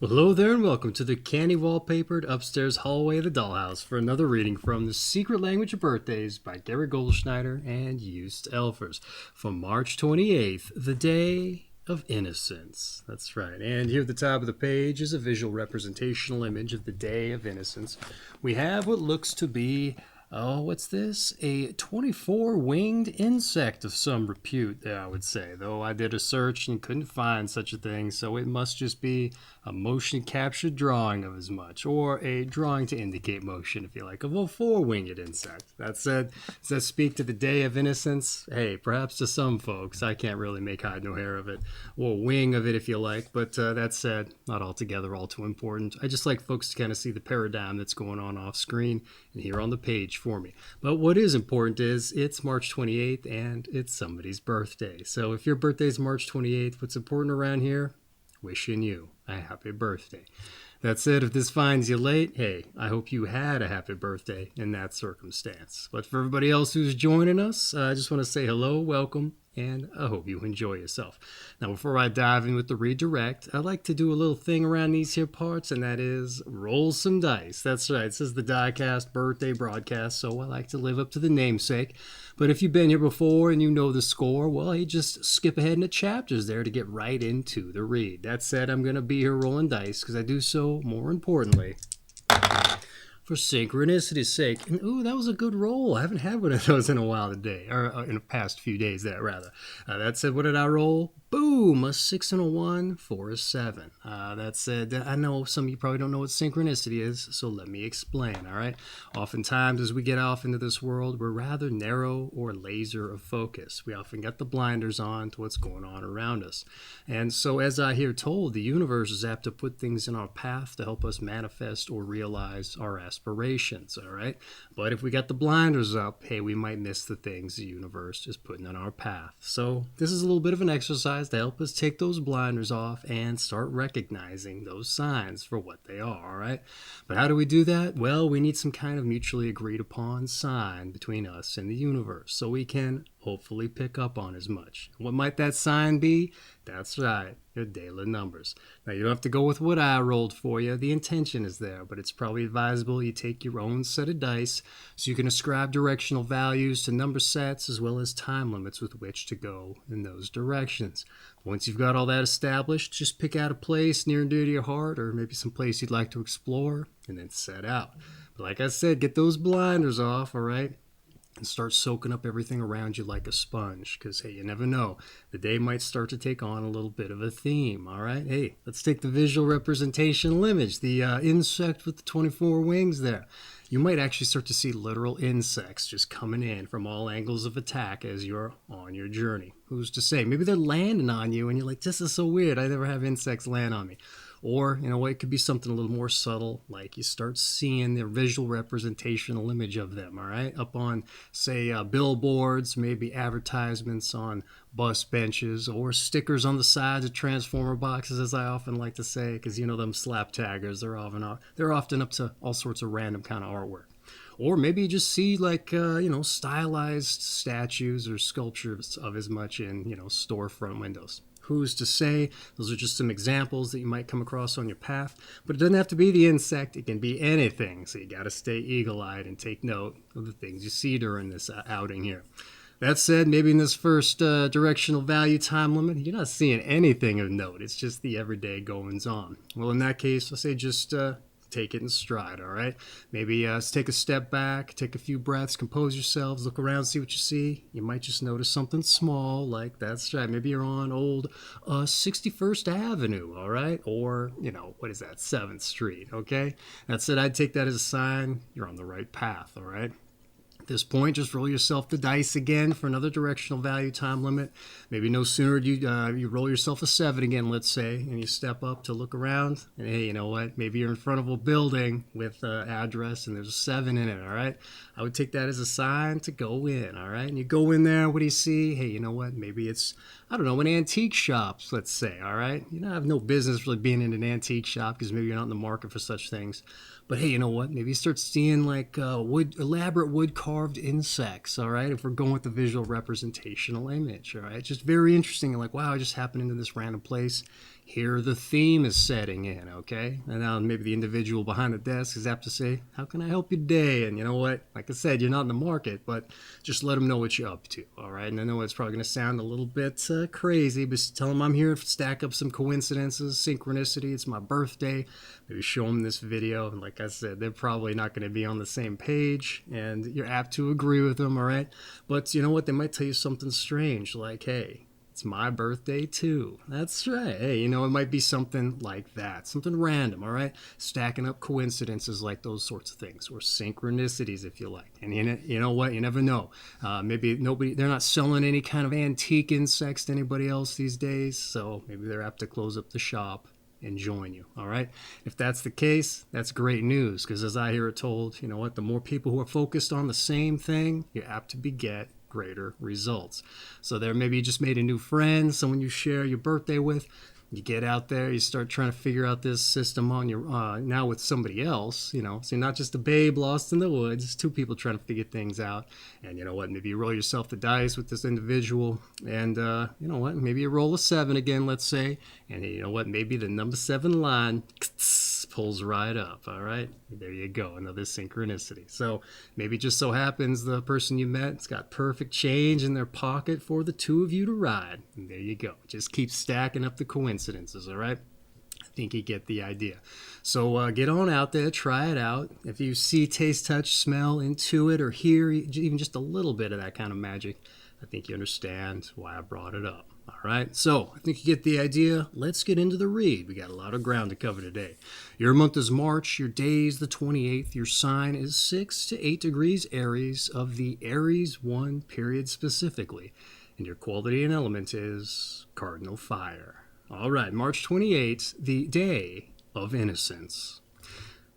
Well, hello there and welcome to the candy wallpapered upstairs hallway of the dollhouse for another reading from The Secret Language of Birthdays by Gary Goldschneider and Joost Elfers from March 28th, the day of Innocence. That's right. And here at the top of the page is a visual representational image of the day of Innocence. We have what looks to be what's this? A 24-winged insect of some repute, I would say. Though I did a search and couldn't find such a thing, so it must just be a motion capture drawing of as much, or a drawing to indicate motion, if you like, of a four-winged insect. That said, does that speak to the day of innocence? Hey, perhaps to some folks. I can't really make hide nor hair of it, or wing of it, if you like. But that said, not altogether all too important. I just like folks to kind of see the paradigm that's going on off screen and here on the page for me. But what is important is it's March 28th and it's somebody's birthday. So if your birthday is March 28th, what's important around here? Wishing you a happy birthday. That said, if this finds you late, hey, I hope you had a happy birthday in that circumstance. But for everybody else who's joining us, I just want to say hello, welcome, and I hope you enjoy yourself. Now, before I dive in with the redirect, I like to do a little thing around these here parts, and that is roll some dice. That's right, this is the Diecast birthday broadcast, so I like to live up to the namesake. But if you've been here before and you know the score, well, you just skip ahead in the chapters there to get right into the read. That said, I'm going to be here rolling dice because I do so, more importantly, for synchronicity's sake. And ooh, that was a good roll. I haven't had one of those in a while today, or in the past few days, rather. That said, what did I roll? Boom, a 6 and a 1 for a 7. That said, I know some of you probably don't know what synchronicity is, so let me explain, all right? Oftentimes, as we get off into this world, we're rather narrow or laser of focus. We often get the blinders on to what's going on around us. And so, as I hear told, the universe is apt to put things in our path to help us manifest or realize our aspirations, all right? But if we got the blinders up, hey, we might miss the things the universe is putting in our path. So, this is a little bit of an exercise to help us take those blinders off and start recognizing those signs for what they are, all right? But how do we do that? Well, we need some kind of mutually agreed upon sign between us and the universe so we can hopefully pick up on as much. What might that sign be? That's right, your daily numbers. Now, you don't have to go with what I rolled for you. The intention is there, but it's probably advisable you take your own set of dice so you can ascribe directional values to number sets as well as time limits with which to go in those directions. Once you've got all that established, just pick out a place near and dear to your heart, or maybe some place you'd like to explore, and then set out. But like I said, get those blinders off, all right? And start soaking up everything around you like a sponge, because, hey, you never know. The day might start to take on a little bit of a theme, all right? Hey, let's take the visual representational image, the insect with the 24 wings there. You might actually start to see literal insects just coming in from all angles of attack as you're on your journey. Who's to say? Maybe they're landing on you and you're like, this is so weird. I never have insects land on me. Or, you know what, it could be something a little more subtle, like you start seeing the visual representational image of them, all right? Up on, say, billboards, maybe advertisements on bus benches, or stickers on the sides of transformer boxes, as I often like to say, because you know them slap taggers, they're often up to all sorts of random kind of artwork. Or maybe you just see like, stylized statues or sculptures of as much in, storefront windows. Who's to say? Those are just some examples that you might come across on your path. But it doesn't have to be the insect. It can be anything. So you got to stay eagle-eyed and take note of the things you see during this outing here. That said, maybe in this first directional value time limit, you're not seeing anything of note. It's just the everyday goings-on. Well, in that case, I'll say just take it in stride, all right? Maybe take a step back, take a few breaths, compose yourselves, look around, see what you see. You might just notice something small, like that's right. Maybe you're on old 61st Avenue, all right? Or, 7th Street, okay? That said, I'd take that as a sign you're on the right path, all right? At this point, just roll yourself the dice again for another directional value time limit. Maybe no sooner do you roll yourself a 7 again, let's say, and you step up to look around, and hey, you know what? Maybe you're in front of a building with an address and there's a 7 in it, all right? I would take that as a sign to go in, all right? And you go in there, what do you see? Hey, you know what? Maybe it's, an antique shop, let's say, all right? I have no business really being in an antique shop because maybe you're not in the market for such things. But hey, you know what? Maybe you start seeing like elaborate wood carving carved insects, all right? If we're going with the visual representational image, all right? Just very interesting. Like, wow, I just happened into this random place. Here the theme is setting in, okay? And now maybe the individual behind the desk is apt to say, how can I help you today? And you know what? Like I said, you're not in the market, but just let them know what you're up to, all right? And I know it's probably going to sound a little bit crazy, but tell them I'm here to stack up some coincidences, synchronicity. It's my birthday. Maybe show them this video. And like I said, they're probably not going to be on the same page, and you're apt to agree with them, all right? But you know what? They might tell you something strange, like, hey, it's my birthday too. That's right. Hey, you know, it might be something like that. Something random, all right? Stacking up coincidences like those sorts of things, or synchronicities, if you like. And you know what? You never know. Maybe they're not selling any kind of antique insects to anybody else these days, so maybe they're apt to close up the shop and join you, all right? If that's the case, that's great news, because as I hear it told, you know what? The more people who are focused on the same thing, you're apt to beget greater results. So there, maybe you just made a new friend, someone you share your birthday with. You get out there, you start trying to figure out this system on your now with somebody else, you know. So you're not just a babe lost in the woods. It's two people trying to figure things out. And you know what? Maybe you roll yourself the dice with this individual, and you know what? Maybe you roll a 7 again, let's say, and you know what? Maybe the number 7 line pulls right up. All right, there you go, another synchronicity. So maybe it just so happens the person you met's got perfect change in their pocket for the two of you to ride. And there you go. Just keep stacking up the coincidences. All right. I think you get the idea. So get on out there, try it out. If you see, taste, touch, smell, intuit, or hear even just a little bit of that kind of magic, I think you understand why I brought it up. All right, so I think you get the idea. Let's get into the read. We got a lot of ground to cover today. Your month is March. Your day is the 28th. Your sign is 6 to 8 degrees Aries of the Aries I period specifically. And your quality and element is Cardinal fire. All right, March 28th, the day of innocence.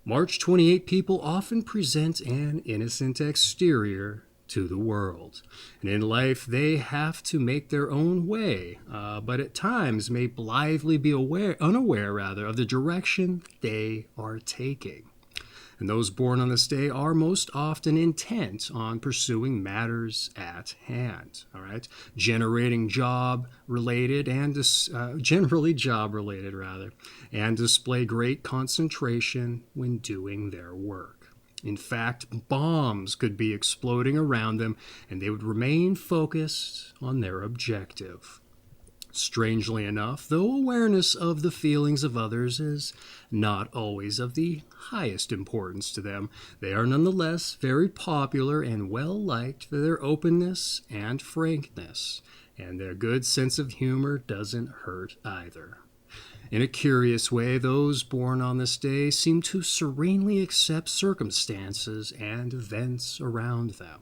March 28 people often present an innocent exterior to the world. And in life, they have to make their own way, but at times may blithely be unaware of the direction they are taking. And those born on this day are most often intent on pursuing matters at hand, all right? Generating job-related and generally job-related, rather, and display great concentration when doing their work. In fact, bombs could be exploding around them, and they would remain focused on their objective. Strangely enough, though awareness of the feelings of others is not always of the highest importance to them, they are nonetheless very popular and well-liked for their openness and frankness, and their good sense of humor doesn't hurt either. In a curious way, those born on this day seem to serenely accept circumstances and events around them,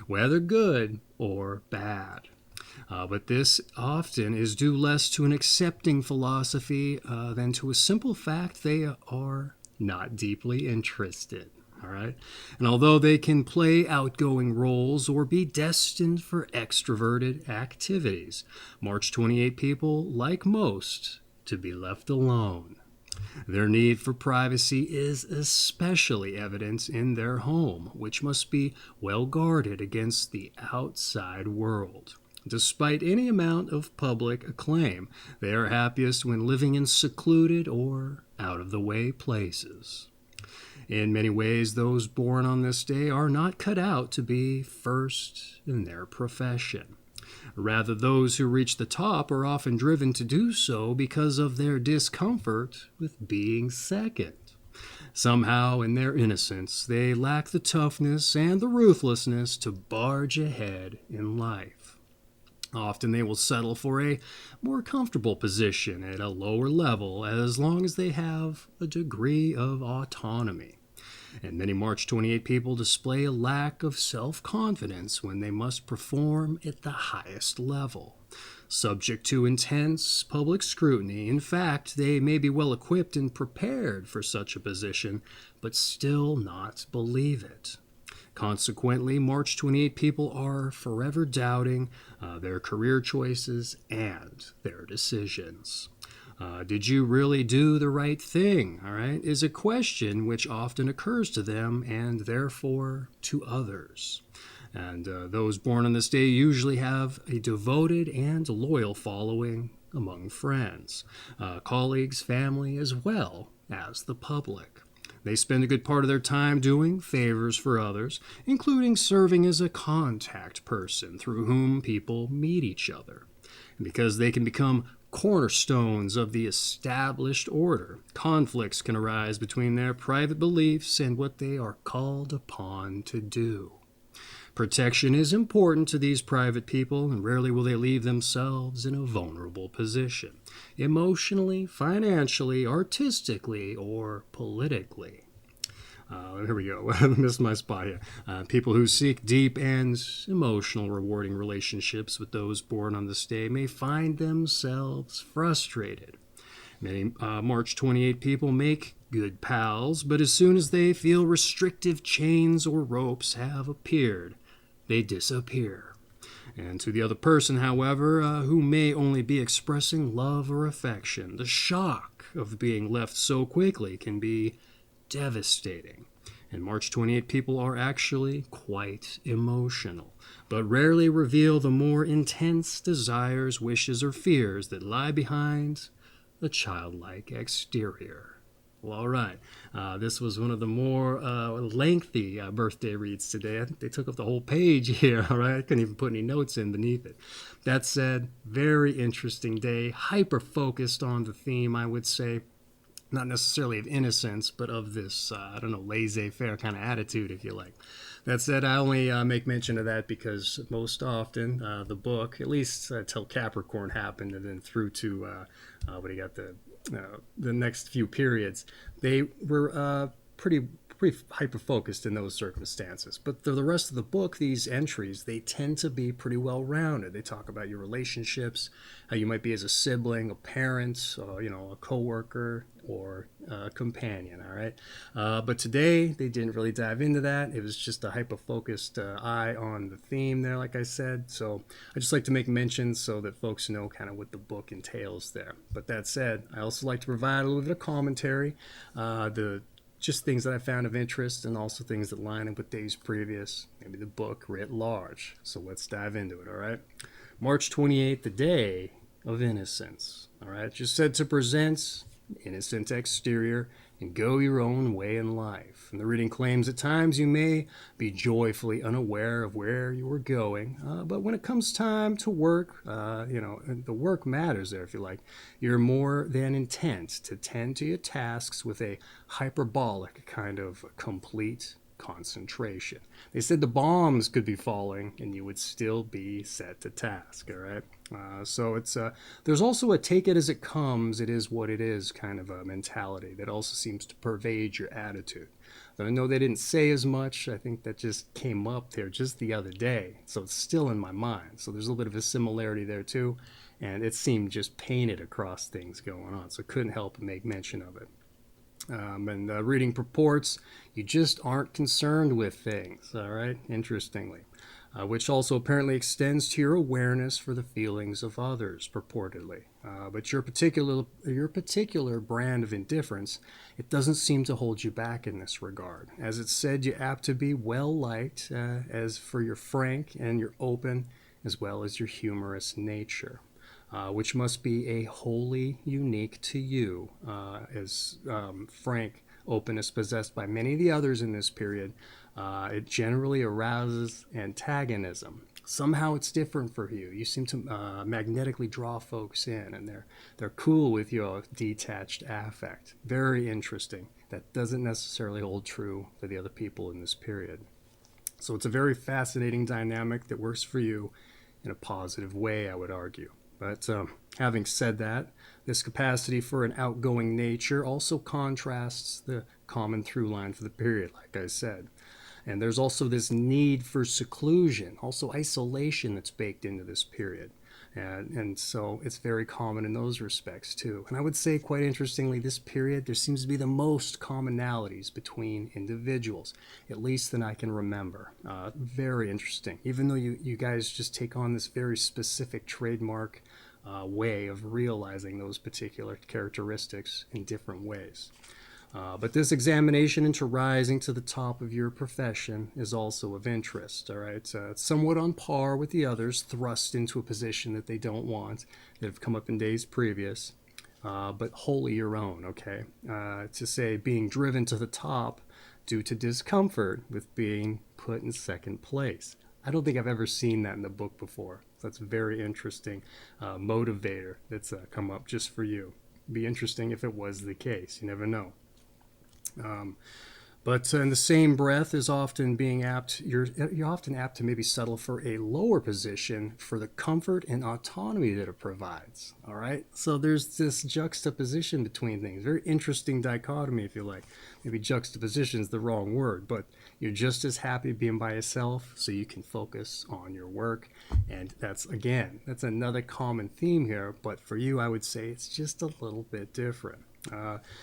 whether good or bad. But this often is due less to an accepting philosophy than to a simple fact they are not deeply interested. All right. And although they can play outgoing roles or be destined for extroverted activities, March 28 people, like most, to be left alone. Their need for privacy is especially evident in their home, which must be well guarded against the outside world. Despite any amount of public acclaim, they are happiest when living in secluded or out-of-the-way places. In many ways, those born on this day are not cut out to be first in their profession. Rather, those who reach the top are often driven to do so because of their discomfort with being second. Somehow, in their innocence, they lack the toughness and the ruthlessness to barge ahead in life. Often they will settle for a more comfortable position at a lower level as long as they have a degree of autonomy. And many March 28 people display a lack of self-confidence when they must perform at the highest level. Subject to intense public scrutiny, in fact, they may be well equipped and prepared for such a position, but still not believe it. Consequently, March 28 people are forever doubting their career choices and their decisions. Did you really do the right thing? All right, is a question which often occurs to them and therefore to others. And those born on this day usually have a devoted and loyal following among friends, colleagues, family, as well as the public. They spend a good part of their time doing favors for others, including serving as a contact person through whom people meet each other. And because they can become cornerstones of the established order, conflicts can arise between their private beliefs and what they are called upon to do. Protection is important to these private people, and rarely will they leave themselves in a vulnerable position, emotionally, financially, artistically, or politically. Here we go. I missed my spot here. People who seek deep and emotional rewarding relationships with those born on this day may find themselves frustrated. Many March 28 people make good pals, but as soon as they feel restrictive chains or ropes have appeared, they disappear. And to the other person, however, who may only be expressing love or affection, the shock of being left so quickly can be devastating. And March 28 people are actually quite emotional, but rarely reveal the more intense desires, wishes, or fears that lie behind a childlike exterior. Well, all right. This was one of the more lengthy birthday reads today. I think they took up the whole page here, all right? I couldn't even put any notes in beneath it. That said, very interesting day, hyper-focused on the theme, I would say, not necessarily of innocence, but of this, laissez-faire kind of attitude, if you like. That said, I only make mention of that because most often the book, at least till Capricorn happened, and then through to the next few periods, they were pretty hyper focused in those circumstances. But the rest of the book, these entries, they tend to be pretty well rounded. They talk about your relationships, how you might be as a sibling, a parent, a coworker, or a companion. All right. But today they didn't really dive into that. It was just a hyper focused eye on the theme there, like I said. So I just like to make mention so that folks know kind of what the book entails there. But that said, I also like to provide a little bit of commentary. Just things that I found of interest and also things that line up with days previous, maybe the book writ large. So let's dive into it, all right? March 28th, the day of innocence, all right? Just said to present innocent exterior and go your own way in life. And the reading claims at times you may be joyfully unaware of where you are going, but when it comes time to work, and the work matters there, if you like, you're more than intent to tend to your tasks with a hyperbolic kind of complete concentration. They said the bombs could be falling and you would still be set to task, all right? So it's there's also a take it as it comes, it is what it is kind of a mentality that also seems to pervade your attitude. I know they didn't say as much. I think that just came up there just the other day. So it's still in my mind. So there's a little bit of a similarity there too. And it seemed just painted across things going on. So I couldn't help but make mention of it. And reading purports, you just aren't concerned with things, all right? Interestingly. Which also apparently extends to your awareness for the feelings of others, purportedly. But your particular brand of indifference, it doesn't seem to hold you back in this regard. As it's said, you're apt to be well-liked as for your frank and your open, as well as your humorous nature. Which must be a wholly unique to you, as frank openness possessed by many of the others in this period. It generally arouses antagonism. Somehow it's different for you. You seem to magnetically draw folks in, and they're cool with your detached affect. Very interesting. That doesn't necessarily hold true for the other people in this period. So it's a very fascinating dynamic that works for you in a positive way, I would argue. But having said that, this capacity for an outgoing nature also contrasts the common through line for the period, like I said. And there's also this need for seclusion, also isolation that's baked into this period. And so it's very common in those respects too. And I would say, quite interestingly, this period, there seems to be the most commonalities between individuals, at least than I can remember. Very interesting. Even though you guys just take on this very specific trademark way of realizing those particular characteristics in different ways. But this examination into rising to the top of your profession is also of interest, all right? It's somewhat on par with the others thrust into a position that they don't want, that have come up in days previous, but wholly your own, okay? To say being driven to the top due to discomfort with being put in second place. I don't think I've ever seen that in the book before. So that's a very interesting motivator that's come up just for you. Be interesting if it was the case. You never know. But in the same breath is often being apt, you're often apt to maybe settle for a lower position for the comfort and autonomy that it provides. All right. So there's this juxtaposition between things. Very interesting dichotomy, if you like. Maybe juxtaposition is the wrong word, but you're just as happy being by yourself so you can focus on your work. And that's another common theme here. But for you, I would say it's just a little bit different.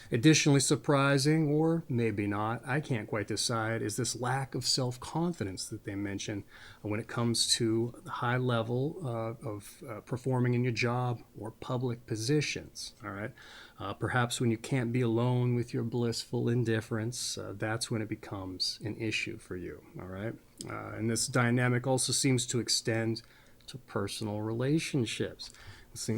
Additionally surprising, or maybe not, I can't quite decide, is this lack of self-confidence that they mention when it comes to the high level of performing in your job or public positions. All right, perhaps when you can't be alone with your blissful indifference, that's when it becomes an issue for you. All right, and this dynamic also seems to extend to personal relationships.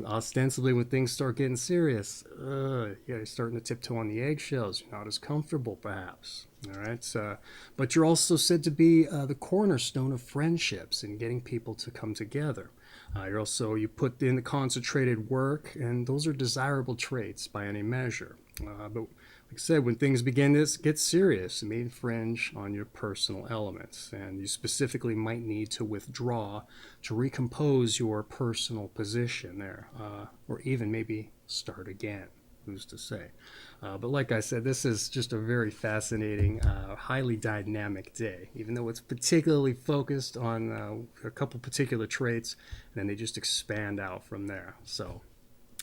Ostensibly, when things start getting serious, you're starting to tiptoe on the eggshells. You're not as comfortable, perhaps. All right, but you're also said to be the cornerstone of friendships and getting people to come together. You put in the concentrated work, and those are desirable traits by any measure. But like I said, when things begin to get serious, it may infringe on your personal elements, and you specifically might need to withdraw to recompose your personal position there, or even maybe start again. Who's to say? But like I said, this is just a very fascinating, highly dynamic day, even though it's particularly focused on a couple particular traits, and then they just expand out from there. So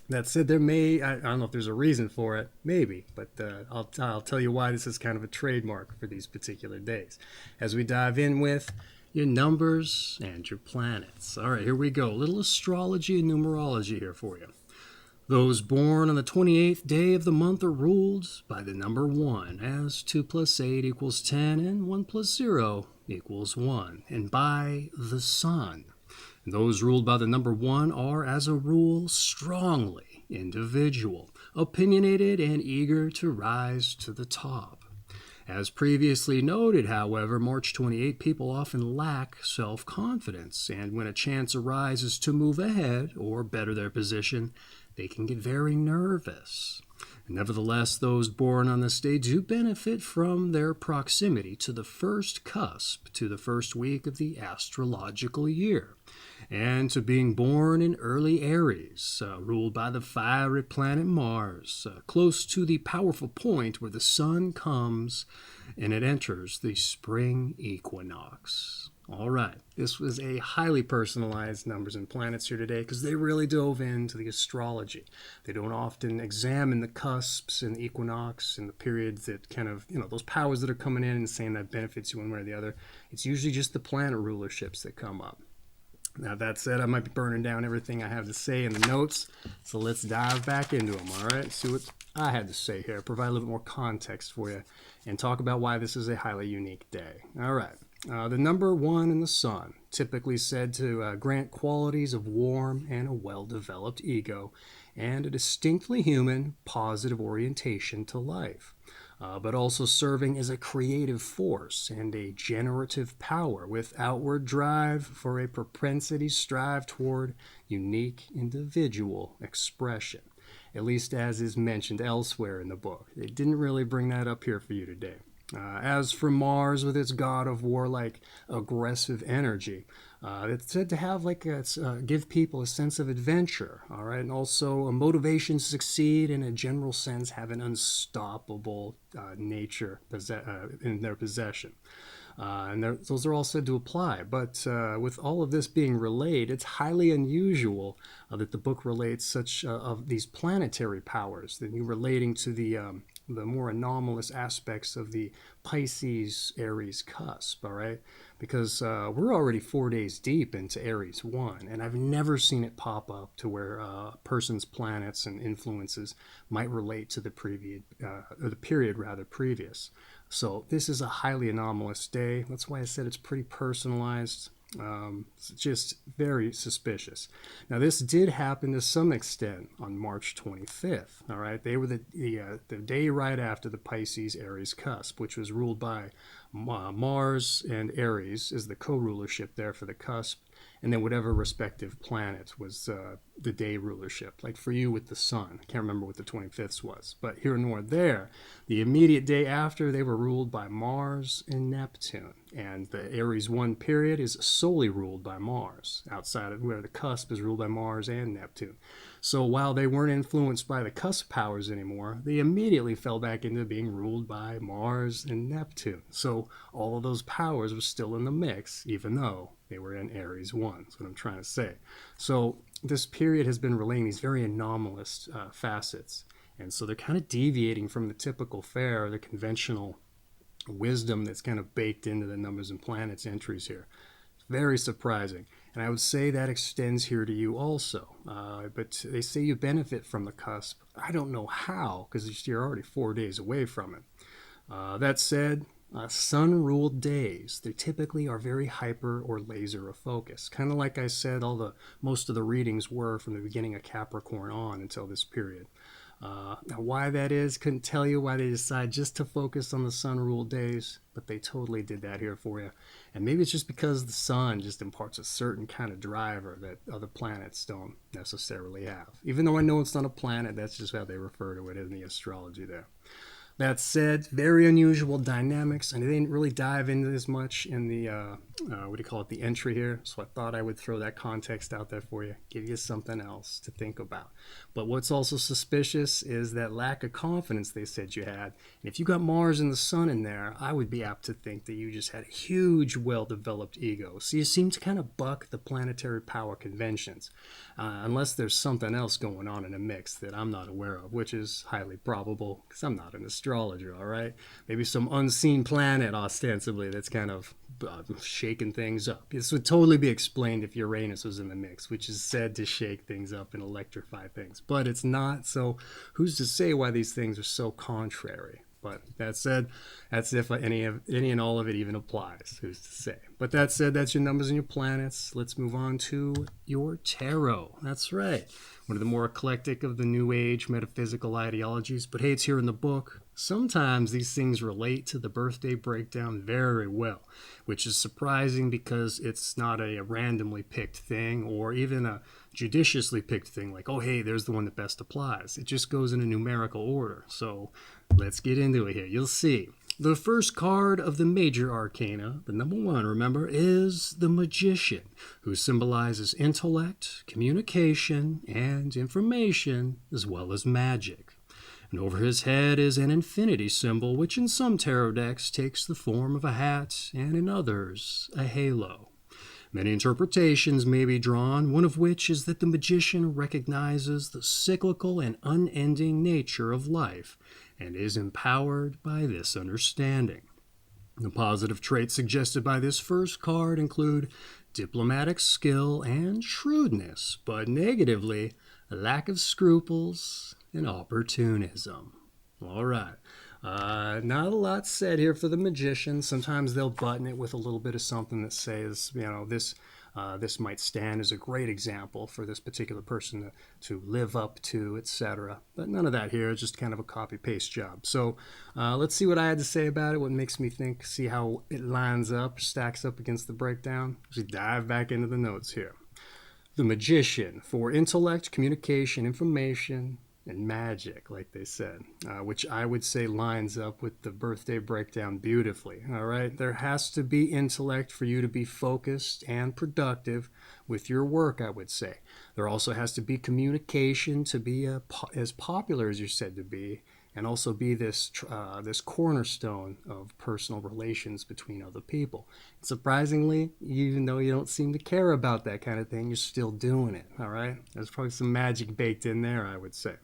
that said, I don't know if there's a reason for it, maybe, but I'll tell you why this is kind of a trademark for these particular days. As we dive in with your numbers and your planets. All right, here we go. A little astrology and numerology here for you. Those born on the 28th day of the month are ruled by the number 1, as 2 plus 8 equals 10, and 1 plus 0 equals 1, and by the sun. And those ruled by the number 1 are, as a rule, strongly individual, opinionated, and eager to rise to the top. As previously noted, however, March 28 people often lack self-confidence, and when a chance arises to move ahead or better their position, they can get very nervous. Nevertheless, those born on this day do benefit from their proximity to the first cusp, to the first week of the astrological year, and to being born in early Aries, ruled by the fiery planet Mars, close to the powerful point where the sun comes and it enters the spring equinox. All right, this was a highly personalized numbers and planets here today because they really dove into the astrology. They don't often examine the cusps and the equinox and the periods that kind of, those powers that are coming in and saying that benefits you one way or the other. It's usually just the planet rulerships that come up. Now, that said, I might be burning down everything I have to say in the notes, so let's dive back into them, all right? See what I had to say here, provide a little bit more context for you, and talk about why this is a highly unique day. All right. The number 1 in the sun, typically said to grant qualities of warm and a well-developed ego, and a distinctly human, positive orientation to life, but also serving as a creative force and a generative power with outward drive for a propensity strive toward unique individual expression, at least as is mentioned elsewhere in the book. They didn't really bring that up here for you today. As for Mars with its god of war, aggressive energy, it's said to have give people a sense of adventure, all right, and also a motivation to succeed, in a general sense, have an unstoppable nature in their possession. And those are all said to apply. But with all of this being relayed, it's highly unusual that the book relates such of these planetary powers, that you relating to the more anomalous aspects of the Pisces Aries cusp, all right? because we're already 4 days deep into Aries I, and I've never seen it pop up to where a person's planets and influences might relate to the period rather previous. So this is a highly anomalous day. That's why I said it's pretty personalized. It's just very suspicious. Now, this did happen to some extent on March 25th. All right, they were the day right after the Pisces Aries cusp, which was ruled by Mars and Aries is the co-rulership there for the cusp, and then whatever respective planet was the day rulership. Like for you with the Sun, I can't remember what the 25th was, but here nor there, the immediate day after they were ruled by Mars and Neptune, and the Aries I period is solely ruled by Mars, outside of where the cusp is ruled by Mars and Neptune. So while they weren't influenced by the cusp powers anymore, they immediately fell back into being ruled by Mars and Neptune. So all of those powers were still in the mix, even though they were in Aries I. That's what I'm trying to say. So this period has been relaying these very anomalous facets. And so they're kind of deviating from the typical fare, the conventional wisdom that's kind of baked into the numbers and planets entries here. Very surprising. And I would say that extends here to you also. But they say you benefit from the cusp. I don't know how, because you're already 4 days away from it. That said, sun-ruled days, they typically are very hyper or laser focused. Kind of like I said, most of the readings were from the beginning of Capricorn on until this period. Now, why that is, couldn't tell you why they decide just to focus on the sun-ruled days, but they totally did that here for you. And maybe it's just because the sun just imparts a certain kind of driver that other planets don't necessarily have. Even though I know it's not a planet, that's just how they refer to it in the astrology there. That said, very unusual dynamics, and I didn't really dive into this much in the, the entry here, so I thought I would throw that context out there for you, give you something else to think about. But what's also suspicious is that lack of confidence they said you had, and if you got Mars and the Sun in there, I would be apt to think that you just had a huge, well-developed ego. So you seem to kind of buck the planetary power conventions, unless there's something else going on in the mix that I'm not aware of, which is highly probable, because I'm not an astrologer, all right? Maybe some unseen planet, ostensibly, that's kind of shaking things up. This would totally be explained if Uranus was in the mix, which is said to shake things up and electrify things. But it's not, so who's to say why these things are so contrary? But that said, that's if any and all of it even applies. Who's to say? But that said, that's your numbers and your planets. Let's move on to your tarot. That's right. One of the more eclectic of the New Age metaphysical ideologies. But hey, it's here in the book. Sometimes these things relate to the birthday breakdown very well, which is surprising because it's not a randomly picked thing or even a judiciously picked thing like, oh, hey, there's the one that best applies. It just goes in a numerical order. So let's get into it here. You'll see. The first card of the major arcana, the number one, remember, is the Magician, who symbolizes intellect, communication, and information, as well as magic. And over his head is an infinity symbol, which in some tarot decks takes the form of a hat, and in others, a halo. Many interpretations may be drawn, one of which is that the Magician recognizes the cyclical and unending nature of life, and is empowered by this understanding. The positive traits suggested by this first card include diplomatic skill and shrewdness, but negatively, a lack of scruples and opportunism. All right. Not a lot said here for the Magician. Sometimes they'll button it with a little bit of something that says, this might stand as a great example for this particular person to live up to, etc. But none of that here. It's just kind of a copy-paste job. So let's see what I had to say about it, what makes me think, see how it lines up, stacks up against the breakdown. As we dive back into the notes here. The Magician, for intellect, communication, information, and magic, like they said, which I would say lines up with the birthday breakdown beautifully. All right, there has to be intellect for you to be focused and productive with your work, I would say. There also has to be communication to be as popular as you're said to be, and also be this cornerstone of personal relations between other people. Surprisingly, even though you don't seem to care about that kind of thing, you're still doing it, all right? There's probably some magic baked in there, I would say.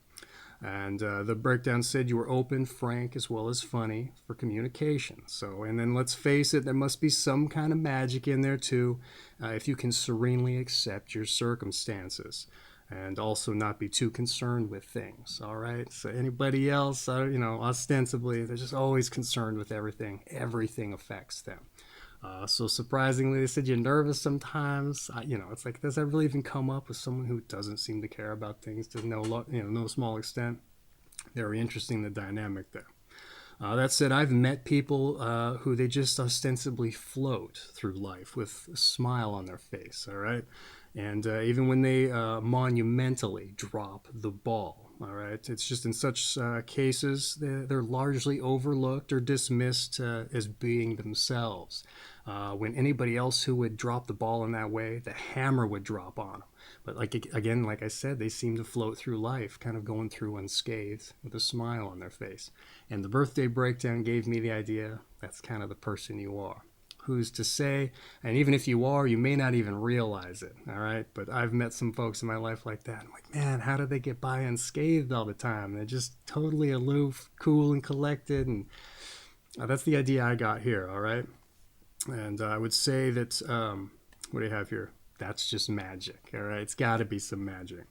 And the breakdown said you were open, frank, as well as funny for communication. So, and then let's face it, there must be some kind of magic in there too, if you can serenely accept your circumstances and also not be too concerned with things. All right. So anybody else, ostensibly, they're just always concerned with everything. Everything affects them. So surprisingly, they said you're nervous sometimes. It's like, does that really even come up with someone who doesn't seem to care about things to no small extent? Very interesting, the dynamic there. That said, I've met people who they just ostensibly float through life with a smile on their face, all right? And even when they monumentally drop the ball, all right? It's just in such cases, they're largely overlooked or dismissed as being themselves. When anybody else who would drop the ball in that way, the hammer would drop on them. But like I said, they seem to float through life, kind of going through unscathed with a smile on their face. And the birthday breakdown gave me the idea that's kind of the person you are. Who's to say? And even if you are, you may not even realize it. All right. But I've met some folks in my life like that. I'm like, man, how do they get by unscathed all the time? They're just totally aloof, cool, and collected. And that's the idea I got here. All right. And I would say that, what do you have here? That's just magic. All right. It's got to be some magic.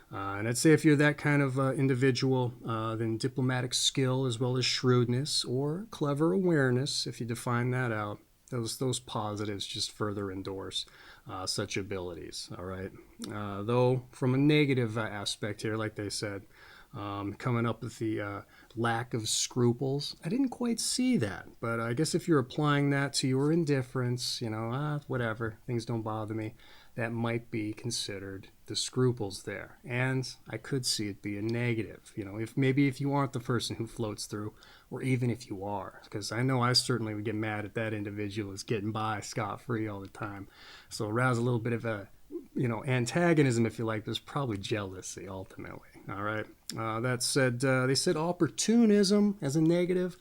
And I'd say if you're that kind of individual, then diplomatic skill as well as shrewdness or clever awareness, if you define that out, those positives just further endorse such abilities. All right. Though from a negative aspect here, like they said, coming up with the lack of scruples, I didn't quite see that. But I guess if you're applying that to your indifference, whatever, things don't bother me, that might be considered the scruples there. And I could see it be a negative, if you aren't the person who floats through, or even if you are, because I know I certainly would get mad at that individual as getting by scot-free all the time. So arouse a little bit of a, antagonism, if you like. There's probably jealousy ultimately. All right. That said, they said opportunism as a negative.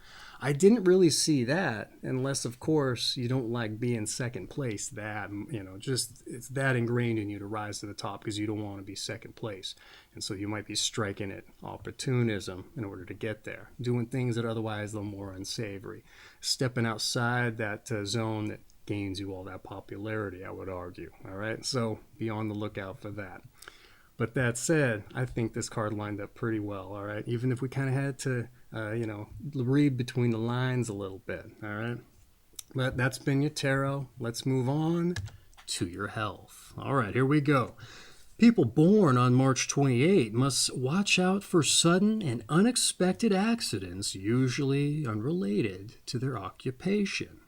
I didn't really see that, unless, of course, you don't like being second place. That, just it's that ingrained in you to rise to the top because you don't want to be second place. And so you might be striking at opportunism in order to get there, doing things that are otherwise a little more unsavory, stepping outside that zone that gains you all that popularity, I would argue. All right. So be on the lookout for that. But that said, I think this card lined up pretty well, all right? Even if we kind of had to, read between the lines a little bit, all right? But that's been your tarot. Let's move on to your health. All right, here we go. People born on March 28 must watch out for sudden and unexpected accidents, usually unrelated to their occupation.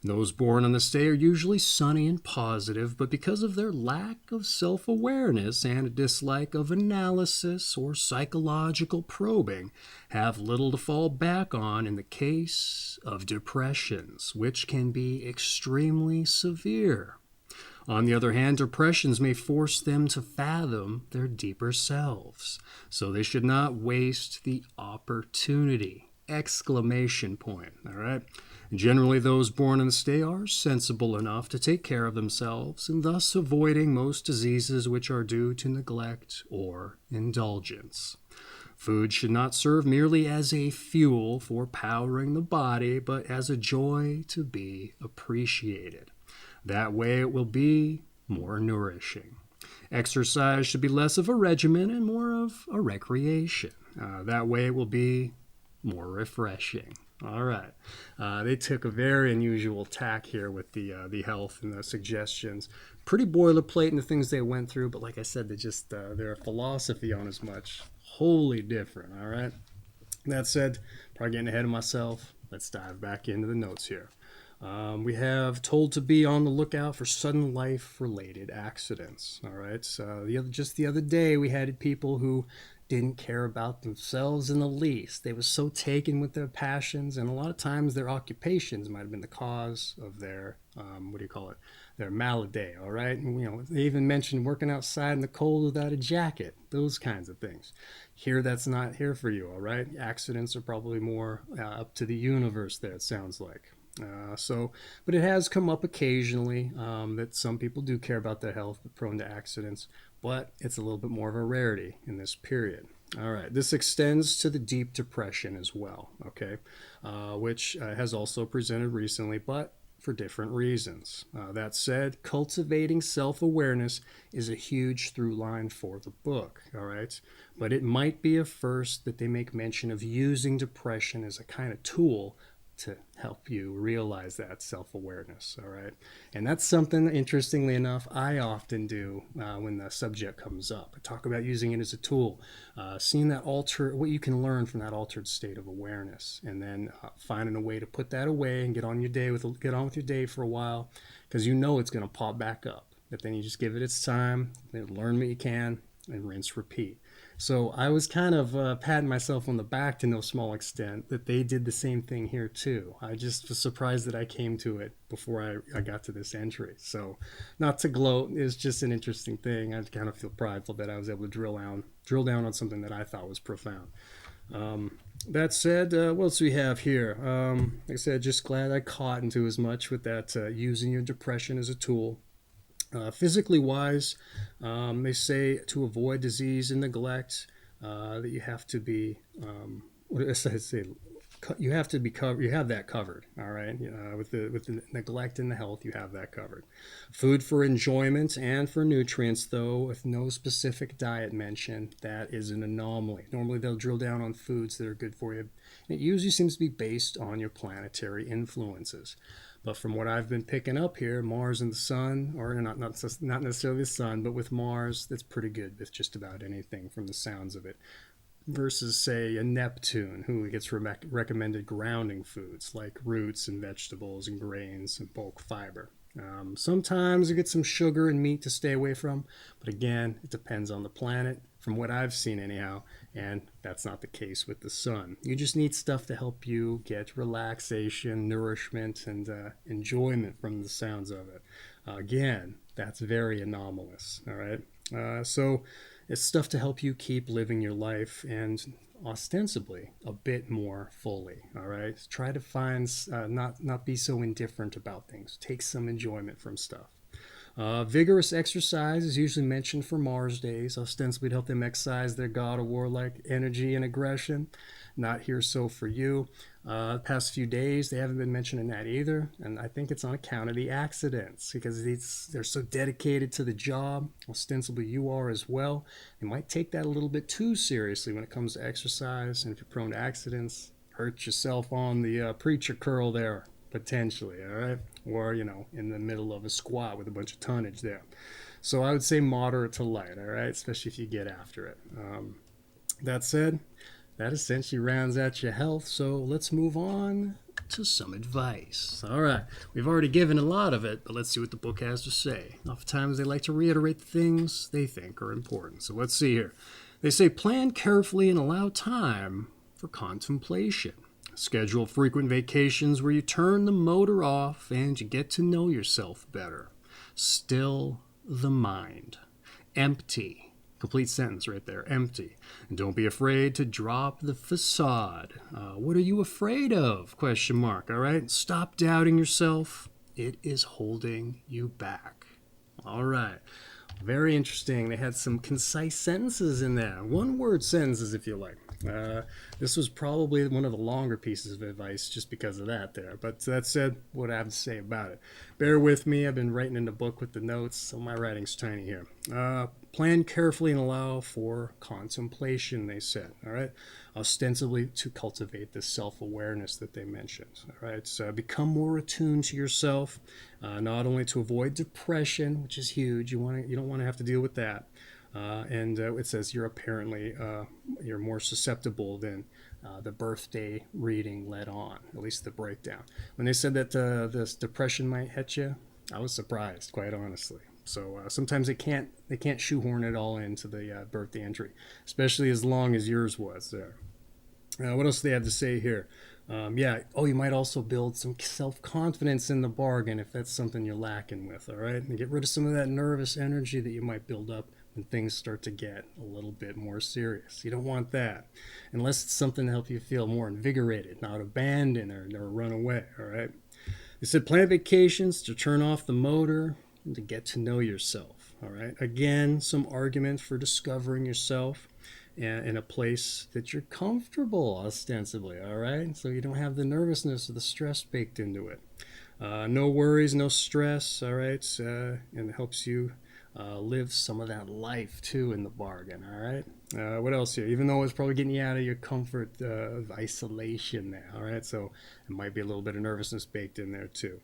Those born on this day are usually sunny and positive, but because of their lack of self-awareness and a dislike of analysis or psychological probing, have little to fall back on in the case of depressions, which can be extremely severe. On the other hand, depressions may force them to fathom their deeper selves, so they should not waste the opportunity. Exclamation point, all right? Generally, those born in this day are sensible enough to take care of themselves, and thus avoiding most diseases which are due to neglect or indulgence. Food should not serve merely as a fuel for powering the body, but as a joy to be appreciated. That way it will be more nourishing. Exercise should be less of a regimen and more of a recreation. That way it will be more refreshing. All right. They took a very unusual tack here with the health and the suggestions. Pretty boilerplate in the things they went through, but like I said, their philosophy on as much wholly different. All right. That said, probably getting ahead of myself. Let's dive back into the notes here. We have told to be on the lookout for sudden life-related accidents. All right. So the other day, we had people who didn't care about themselves in the least. They were so taken with their passions, and a lot of times their occupations might have been the cause of their, their malady, all right? And, they even mentioned working outside in the cold without a jacket, those kinds of things. Here, that's not here for you, all right? Accidents are probably more up to the universe there, it sounds like. But it has come up occasionally that some people do care about their health, but prone to accidents, but it's a little bit more of a rarity in this period. All right. This extends to the deep depression as well, okay, which has also presented recently, but for different reasons. That said, cultivating self awareness is a huge through line for the book, all right? But it might be a first that they make mention of using depression as a kind of tool to help you realize that self awareness. All right. And that's something, interestingly enough, I often do when the subject comes up. I talk about using it as a tool, seeing that what you can learn from that altered state of awareness, and then finding a way to put that away and get on with your day for a while, because you know it's going to pop back up. But then you just give it its time, learn what you can, and rinse, repeat. So I was kind of patting myself on the back to no small extent that they did the same thing here too. I just was surprised that I came to it before I got to this entry. So not to gloat, it's just an interesting thing. I kind of feel prideful that I was able to drill down on something that I thought was profound. That said, what else do we have here? Like I said, just glad I caught into as much with that using your depression as a tool. Physically wise, they say to avoid disease and neglect, that you have to be, what did I say? You have to be covered. You have that covered. All right. With the neglect and the health, you have that covered. Food for enjoyment and for nutrients, though, with no specific diet mentioned, that is an anomaly. Normally, they'll drill down on foods that are good for you. And it usually seems to be based on your planetary influences. But from what I've been picking up here, Mars and the Sun, or not necessarily the Sun, but with Mars, that's pretty good with just about anything from the sounds of it. Versus, say, a Neptune, who gets recommended grounding foods like roots and vegetables and grains and bulk fiber. Sometimes you get some sugar and meat to stay away from, but again, it depends on the planet, from what I've seen anyhow, and that's not the case with the Sun. You just need stuff to help you get relaxation, nourishment, and enjoyment from the sounds of it. Again, that's very anomalous, all right? So it's stuff to help you keep living your life and ostensibly a bit more fully. All right, try to find not be so indifferent about things. Take some enjoyment from stuff. Vigorous exercise is usually mentioned for Mars days, ostensibly to help them exercise their god of warlike energy and aggression. Not here so for you. Past few days, they haven't been mentioning that either, and I think it's on account of the accidents, because they're so dedicated to the job. Ostensibly, you are as well. They might take that a little bit too seriously when it comes to exercise, and if you're prone to accidents, hurt yourself on the preacher curl there, potentially, all right? Or, in the middle of a squat with a bunch of tonnage there. So I would say moderate to light, all right? Especially if you get after it. That said, that essentially rounds out your health. So let's move on to some advice. All right. We've already given a lot of it, but let's see what the book has to say. Oftentimes they like to reiterate the things they think are important. So let's see here. They say plan carefully and allow time for contemplation. Schedule frequent vacations where you turn the motor off and you get to know yourself better. Still the mind. Empty. Complete sentence right there. Empty. And don't be afraid to drop the facade. What are you afraid of? Question mark. All right. Stop doubting yourself. It is holding you back. All right. Very interesting. They had some concise sentences in there. One word sentences, if you like. This was probably one of the longer pieces of advice just because of that there. But that said, what I have to say about it. Bear with me. I've been writing in the book with the notes, so my writing's tiny here. Plan carefully and allow for contemplation, they said. All right. Ostensibly to cultivate the self-awareness that they mentioned. All right. So become more attuned to yourself, not only to avoid depression, which is huge. You don't want to have to deal with that. And it says you're more susceptible than the birthday reading led on, at least the breakdown. When they said that this depression might hit you, I was surprised, quite honestly. So sometimes they can't shoehorn it all into the birthday entry, especially as long as yours was there. What else do they have to say here? You might also build some self-confidence in the bargain if that's something you're lacking with, all right? And get rid of some of that nervous energy that you might build up when things start to get a little bit more serious. You don't want that, unless it's something to help you feel more invigorated, not abandoned or run away, all right? They said plan vacations to turn off the motor and to get to know yourself, all right? Again, some argument for discovering yourself. in a place that you're comfortable, ostensibly, all right? So you don't have the nervousness or the stress baked into it. No worries, no stress, all right? And it helps you live some of that life, too, in the bargain, all right? What else here? Even though it's probably getting you out of your comfort of isolation now, all right? So it might be a little bit of nervousness baked in there, too.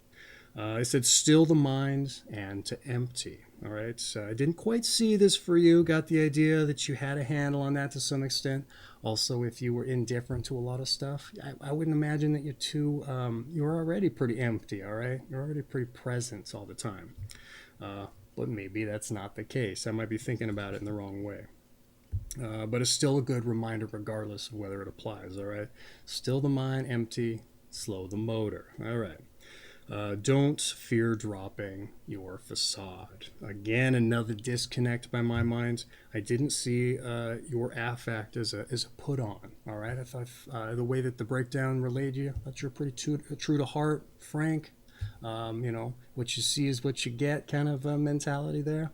I said still the mind and to empty. All right. So I didn't quite see this for you. Got the idea that you had a handle on that to some extent. Also, if you were indifferent to a lot of stuff, I wouldn't imagine that you're already pretty empty. All right. You're already pretty present all the time. But maybe that's not the case. I might be thinking about it in the wrong way. But it's still a good reminder regardless of whether it applies. All right. Still the mind, empty, slow the motor. All right. Don't fear dropping your facade. Again, another disconnect by my mind. I didn't see your affect as a put on. All right, I thought the way that the breakdown relayed you, that you're pretty true to heart, frank. What you see is what you get kind of mentality there.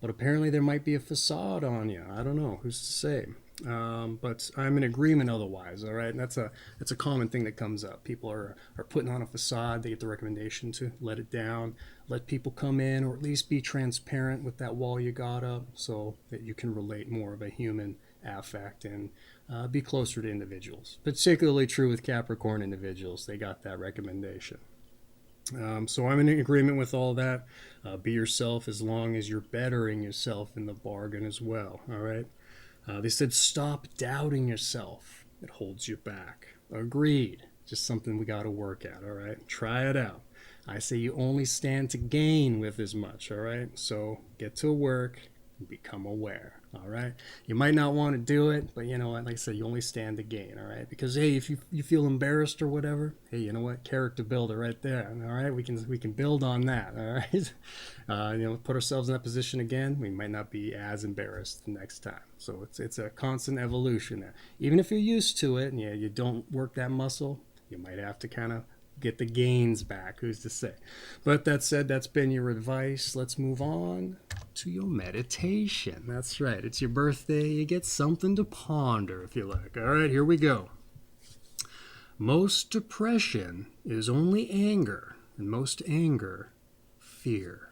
But apparently there might be a facade on you. I don't know. Who's to say? But I'm in agreement otherwise, all right? And that's a common thing that comes up. People are putting on a facade. They get the recommendation to let it down, let people come in, or at least be transparent with that wall you got up so that you can relate more of a human affect and be closer to individuals. Particularly true with Capricorn individuals. They got that recommendation. So I'm in agreement with all that. Be yourself as long as you're bettering yourself in the bargain as well, all right? They said stop doubting yourself. It holds you back. Agreed. Just something we got to work at, all right? Try it out. I say you only stand to gain with as much, all right? So get to work and become aware, all right? You might not want to do it, but you know what? Like I said, you only stand to gain, all right? Because, hey, if you feel embarrassed or whatever, hey, you know what? Character builder right there, all right? We can build on that, all right? Put ourselves in that position again, we might not be as embarrassed the next time. So it's a constant evolution there. Even if you're used to it and you don't work that muscle, you might have to kind of get the gains back. Who's to say? But that said, that's been your advice. Let's move on to your meditation. That's right. It's your birthday. You get something to ponder, if you like. All right, here we go. Most depression is only anger, and most anger, fear.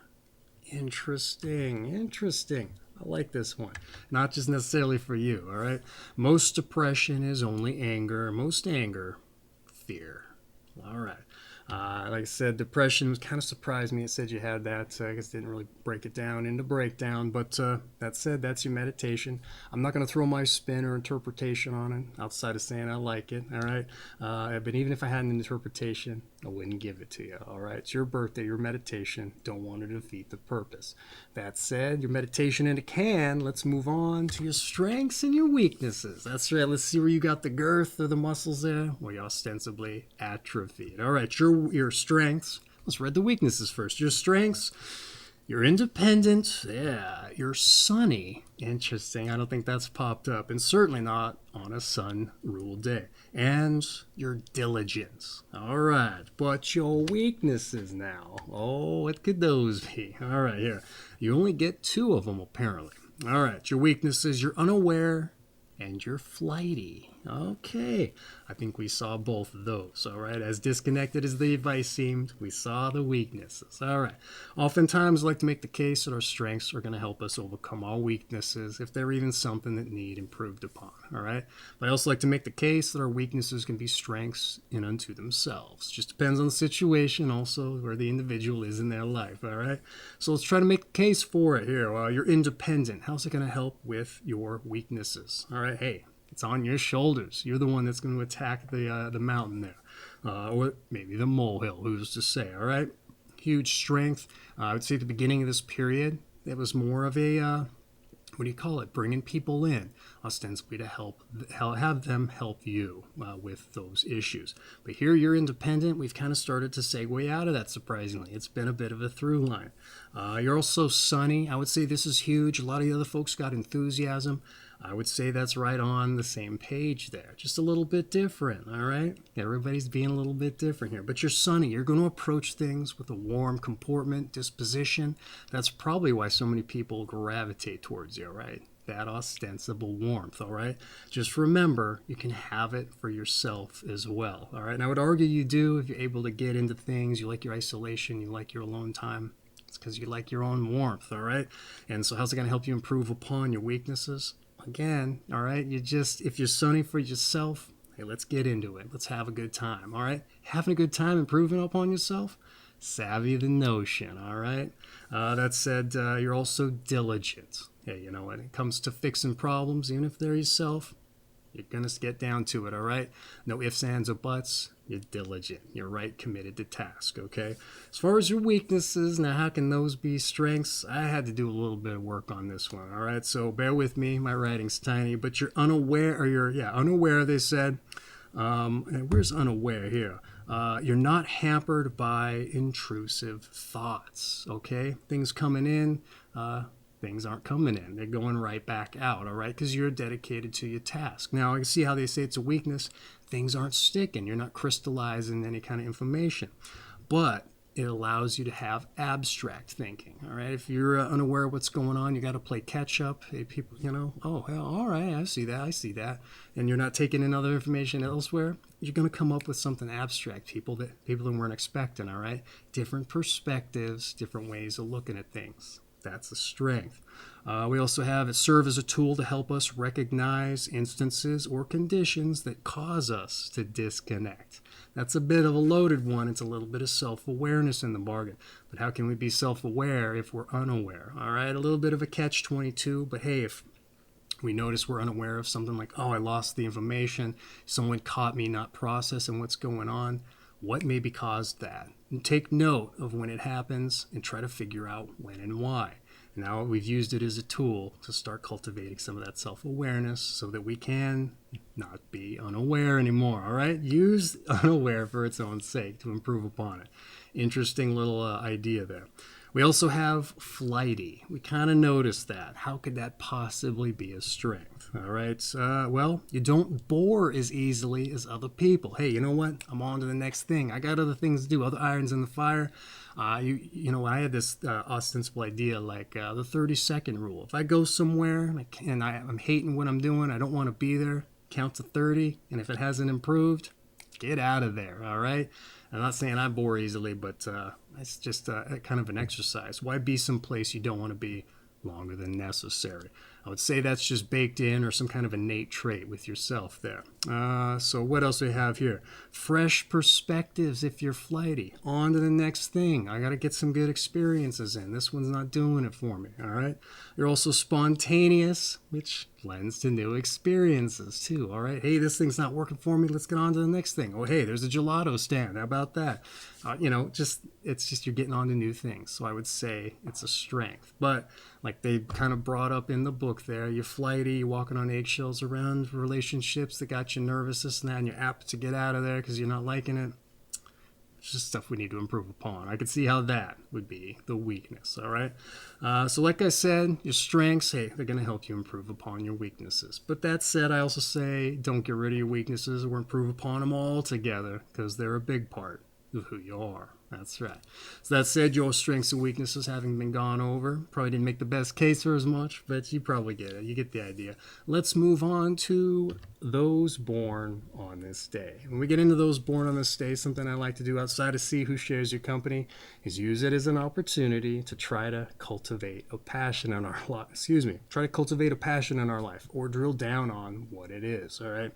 Interesting. I like this one. Not just necessarily for you, all right? Most depression is only anger. Most anger, fear. All right. Like I said, depression kind of surprised me. It said you had that. I guess didn't really break it down into breakdown. But that said, that's your meditation. I'm not going to throw my spin or interpretation on it outside of saying I like it. All right. But even if I had an interpretation, I wouldn't give it to you. All right. It's your birthday, your meditation. Don't want to defeat the purpose. That said, your meditation in a can. Let's move on to your strengths and your weaknesses. That's right. Let's see where you got the girth or the muscles there. Well, you ostensibly atrophied. All right. Your strengths. Let's read the weaknesses first. Your strengths. You're independent. Yeah. You're sunny. Interesting. I don't think that's popped up. And certainly not on a sun-ruled day. And your diligence. All right. But your weaknesses now. Oh, what could those be? All right, here. You only get 2 of them, apparently. All right. Your weaknesses. You're unaware. And you're flighty. Okay. I think we saw both of those. All right. As disconnected as the advice seemed, we saw the weaknesses. All right. Oftentimes, I like to make the case that our strengths are going to help us overcome our weaknesses if they're even something that need improved upon. All right. But I also like to make the case that our weaknesses can be strengths in unto themselves. Just depends on the situation, also where the individual is in their life. All right. So let's try to make a case for it here. You're independent. How's it going to help with your weaknesses? All right. Hey, it's on your shoulders. You're the one that's going to attack the mountain there, or maybe the molehill. Who's to say? All right. Huge strength. I would say at the beginning of this period, it was more of a bringing people in, ostensibly to have them help you with those issues. But here you're independent. We've kind of started to segue out of that, surprisingly. It's been a bit of a through line. You're also sunny. I would say this is huge. A lot of the other folks got enthusiasm. I would say that's right on the same page there. Just a little bit different, all right? Everybody's being a little bit different here. But you're sunny. You're going to approach things with a warm comportment, disposition. That's probably why so many people gravitate towards you, right? that ostensible warmth, all right? Just remember, you can have it for yourself as well, all right? And I would argue you do if you're able to get into things. You like your isolation, you like your alone time. It's because you like your own warmth, all right? And so how's it going to help you improve upon your weaknesses? Again, all right, if you're sunny for yourself, hey, let's get into it. Let's have a good time, all right? Having a good time improving upon yourself? Savvy the notion, all right? That said, you're also diligent. Hey, you know, when it comes to fixing problems, even if they're yourself, you're going to get down to it, all right? No ifs, ands, or buts. You're diligent. You're right, committed to task, okay? As far as your weaknesses, now how can those be strengths? I had to do a little bit of work on this one, all right? So bear with me. My writing's tiny, but you're unaware, unaware, they said. And where's unaware here? You're not hampered by intrusive thoughts, okay? Things coming in, things aren't coming in. They're going right back out, all right? Because you're dedicated to your task. Now, I can see how they say it's a weakness. Things aren't sticking. You're not crystallizing any kind of information. But it allows you to have abstract thinking, all right? If you're unaware of what's going on, you got to play catch up. Hey, people, you know, oh, hell, all right, I see that. And you're not taking in other information elsewhere, you're going to come up with something abstract, people that weren't expecting, all right? Different perspectives, different ways of looking at things. That's a strength. We also have it serve as a tool to help us recognize instances or conditions that cause us to disconnect. That's a bit of a loaded one. It's a little bit of self-awareness in the bargain. But how can we be self-aware if we're unaware? All right, a little bit of a catch-22, but hey, if we notice we're unaware of something like, oh, I lost the information, someone caught me not processing what's going on, what maybe caused that? And take note of when it happens and try to figure out when and why. Now we've used it as a tool to start cultivating some of that self-awareness so that we can not be unaware anymore, all right? Use unaware for its own sake to improve upon it. Interesting little idea there. We also have flighty. We kind of noticed that. How could that possibly be a strength? All right. Well, you don't bore as easily as other people. Hey, you know what? I'm on to the next thing. I got other things to do, other irons in the fire. You know, I had this ostensible idea like the 30-second rule. If I go somewhere and I'm hating what I'm doing, I don't want to be there, count to 30. And if it hasn't improved, get out of there. All right. I'm not saying I bore easily, but it's just a kind of an exercise. Why be someplace you don't want to be longer than necessary? I would say that's just baked in or some kind of innate trait with yourself there. So what else do we have here? Fresh perspectives if you're flighty. On to the next thing. I got to get some good experiences in. This one's not doing it for me, all right? You're also spontaneous, which lends to new experiences too, all right? Hey, this thing's not working for me. Let's get on to the next thing. Oh, hey, there's a gelato stand. How about that? You know, it's just you're getting on to new things. So I would say it's a strength. But like they kind of brought up in the book there, you're flighty, you're walking on eggshells around relationships that got you nervous, this and that, and you're apt to get out of there because you're not liking it. It's just stuff we need to improve upon. I could see how that would be the weakness, all right? So like I said, your strengths, hey, they're going to help you improve upon your weaknesses. But that said, I also say don't get rid of your weaknesses or improve upon them altogether because they're a big part of who you are. That's right. So that said, your strengths and weaknesses having been gone over, probably didn't make the best case for as much, but you probably get it. You get the idea. Let's move on to those born on this day. When we get into those born on this day, something I like to do outside of see who shares your company is use it as an opportunity to try to cultivate a passion in our life. Try to cultivate a passion in our life or drill down on what it is, all right?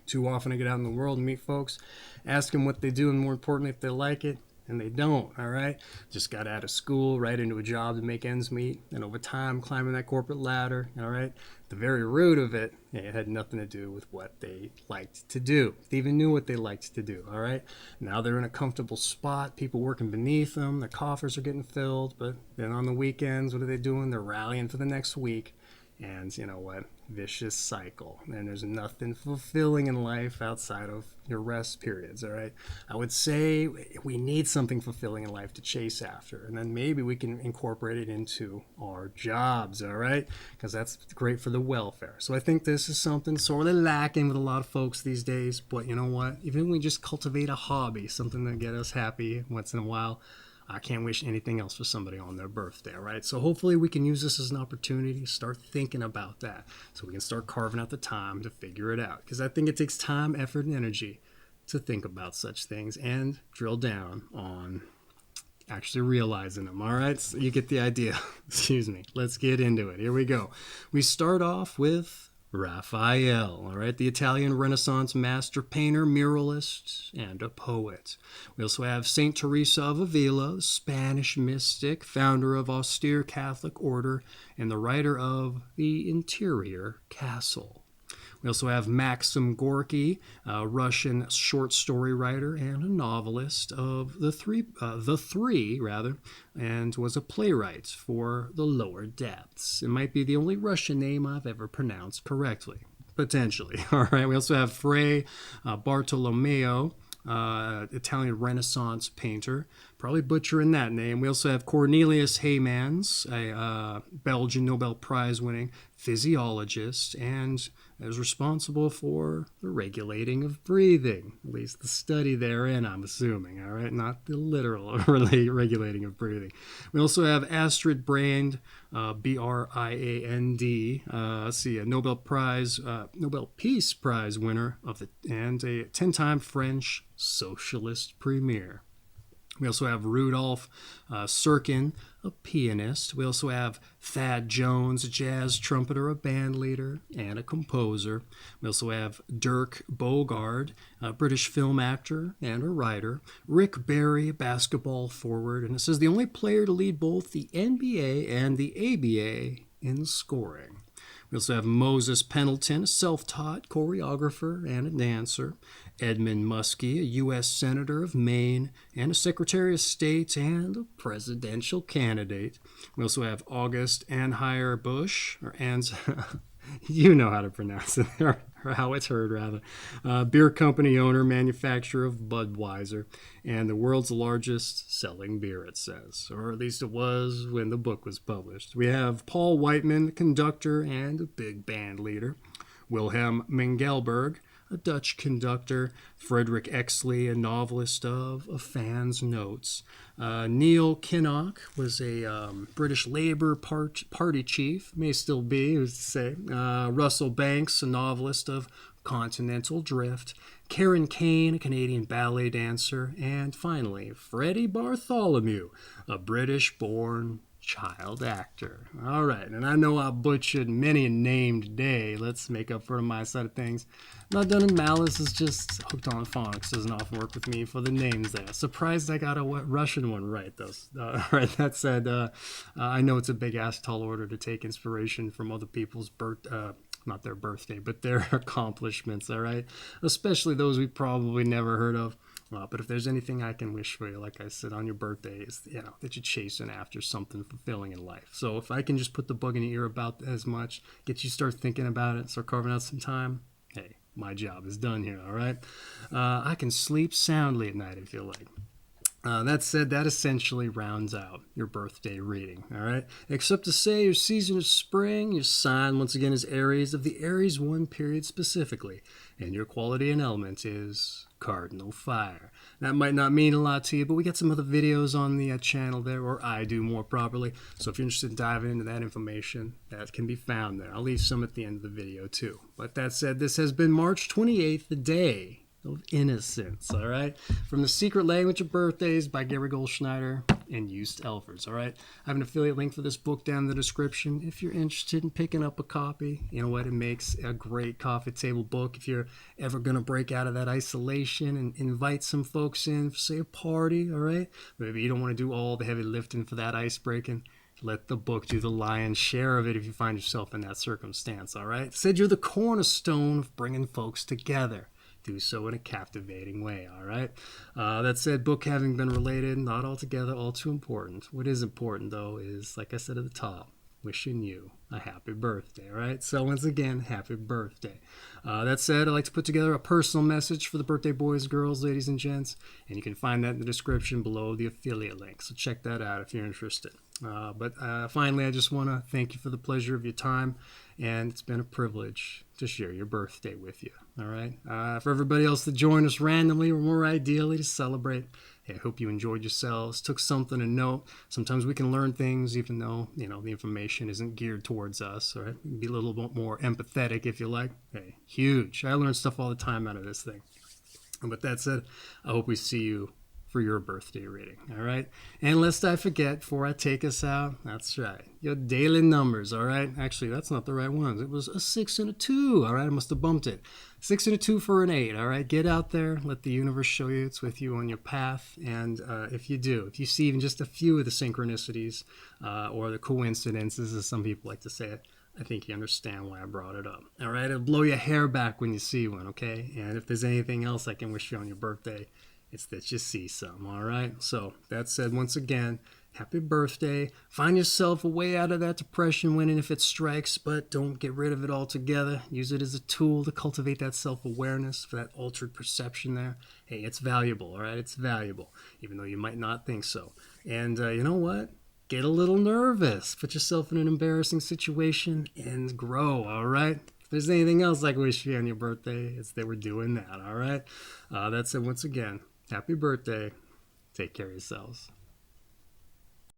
Too often I get out in the world and meet folks, ask them what they do, and more importantly, if they like it, and they don't, all right? Just got out of school, right into a job to make ends meet, and over time, climbing that corporate ladder, all right? The very root of it, it had nothing to do with what they liked to do. They even knew what they liked to do, all right? Now they're in a comfortable spot, people working beneath them, their coffers are getting filled, but then on the weekends, what are they doing? They're rallying for the next week. And you know what? Vicious cycle. And there's nothing fulfilling in life outside of your rest periods, all right? I would say we need something fulfilling in life to chase after. And then maybe we can incorporate it into our jobs, all right? Because that's great for the welfare. So I think this is something sort of lacking with a lot of folks these days. But you know what? Even if we just cultivate a hobby, something to get us happy once in a while, I can't wish anything else for somebody on their birthday, all right? So hopefully we can use this as an opportunity to start thinking about that so we can start carving out the time to figure it out. Because I think it takes time, effort, and energy to think about such things and drill down on actually realizing them. All right, so you get the idea. Excuse me. Let's get into it. Here we go. We start off with Raphael, all right, the Italian Renaissance master painter, muralist, and a poet. We also have Saint Teresa of Avila, Spanish mystic, founder of austere Catholic order, and the writer of The Interior Castle. We also have Maxim Gorky, a Russian short story writer and a novelist of the three, and was a playwright for The Lower Depths. It might be the only Russian name I've ever pronounced correctly, potentially. All right. We also have Fray Bartolomeo, Italian Renaissance painter, probably butchering that name. We also have Cornelius Heymans, a Belgian Nobel Prize winning physiologist, and is responsible for the regulating of breathing, at least the study therein, I'm assuming, all right, not the literal regulating of breathing. We also have Astrid Brand, Brand, let's see, a Nobel Peace Prize winner and a 10-time French socialist premier. We also have Rudolf Serkin, a pianist. We also have Thad Jones, a jazz trumpeter, a band leader, and a composer. We also have Dirk Bogarde, a British film actor and a writer. Rick Barry, a basketball forward. And it says the only player to lead both the NBA and the ABA in scoring. We also have Moses Pendleton, a self-taught choreographer and a dancer. Edmund Muskie, a U.S. Senator of Maine and a Secretary of State and a presidential candidate. We also have August Anheuser-Busch, or you know how to pronounce it, or how it's heard, rather. Beer company owner, manufacturer of Budweiser, and the world's largest selling beer, it says. Or at least it was when the book was published. We have Paul Whiteman, the conductor and a big band leader. Wilhelm Mengelberg, a Dutch conductor. Frederick Exley, a novelist of A Fan's Notes. Neil Kinnock was a British Labour Party chief, may still be, who's to say. Russell Banks, a novelist of Continental Drift. Karen Kane, a Canadian ballet dancer. And finally, Freddie Bartholomew, a British-born child actor. All right, and I know I butchered many a name today. Let's make up for my side of things. Not done in malice, it's just hooked on phonics doesn't often work with me for the names there. Surprised I got a Russian one right, though. Right, that said, I know it's a big-ass tall order to take inspiration from other people's not their birthday, but their accomplishments, all right? Especially those we probably never heard of. But if there's anything I can wish for you, like I said, on your birthday, is that you're chasing after something fulfilling in life. So if I can just put the bug in your ear about as much, get you start thinking about it, start carving out some time, hey, my job is done here, all right? I can sleep soundly at night, I feel like. That said, that essentially rounds out your birthday reading, all right? Except to say your season is spring, your sign, once again, is Aries, of the Aries I period specifically, and your quality and element is Cardinal Fire. That might not mean a lot to you, but we got some other videos on the channel there, or I do more properly, so if you're interested in diving into that information, that can be found there. I'll leave some at the end of the video, too. But that said, this has been March 28th, the day of Innocence, all right? From The Secret Language of Birthdays by Gary Goldschneider and Joost Elvers, all right? I have an affiliate link for this book down in the description. If you're interested in picking up a copy, you know what? It makes a great coffee table book. If you're ever going to break out of that isolation and invite some folks in for, say, a party, all right? Maybe you don't want to do all the heavy lifting for that ice breaking. Let the book do the lion's share of it if you find yourself in that circumstance, all right? Said you're the cornerstone of bringing folks together. Do so in a captivating way, all right? That said, book having been related, not altogether all too important. What is important, though, is, like I said at the top, wishing you a happy birthday, all right? So once again, happy birthday. That said, I'd like to put together a personal message for the birthday boys, girls, ladies, and gents, and you can find that in the description below the affiliate link, so check that out if you're interested. But finally, I just want to thank you for the pleasure of your time and it's been a privilege to share your birthday with you. All right. For everybody else to join us randomly or more ideally to celebrate, hey, I hope you enjoyed yourselves, took something to note. Sometimes we can learn things even though, the information isn't geared towards us. All right. Be a little bit more empathetic if you like. Hey, huge. I learn stuff all the time out of this thing. And with that said, I hope we see you for your birthday reading. All right. And lest I forget, before I take us out, that's right, your daily numbers. All right. Actually, that's not the right ones. It was a 6 and a 2. All right. I must have bumped it. 6 and a 2 for an 8. All right. Get out there. Let the universe show you it's with you on your path. And if you see even just a few of the synchronicities or the coincidences, as some people like to say it, I think you understand why I brought it up. All right. It'll blow your hair back when you see one. Okay. And if there's anything else I can wish you on your birthday, it's that you see some, all right? So that said, once again, happy birthday. Find yourself a way out of that depression when and if it strikes, but don't get rid of it altogether. Use it as a tool to cultivate that self-awareness for that altered perception there. Hey, it's valuable, all right? It's valuable, even though you might not think so. And you know what? Get a little nervous. Put yourself in an embarrassing situation and grow, all right? If there's anything else I can wish you on your birthday, it's that we're doing that, all right? That said, once again, happy birthday. Take care of yourselves.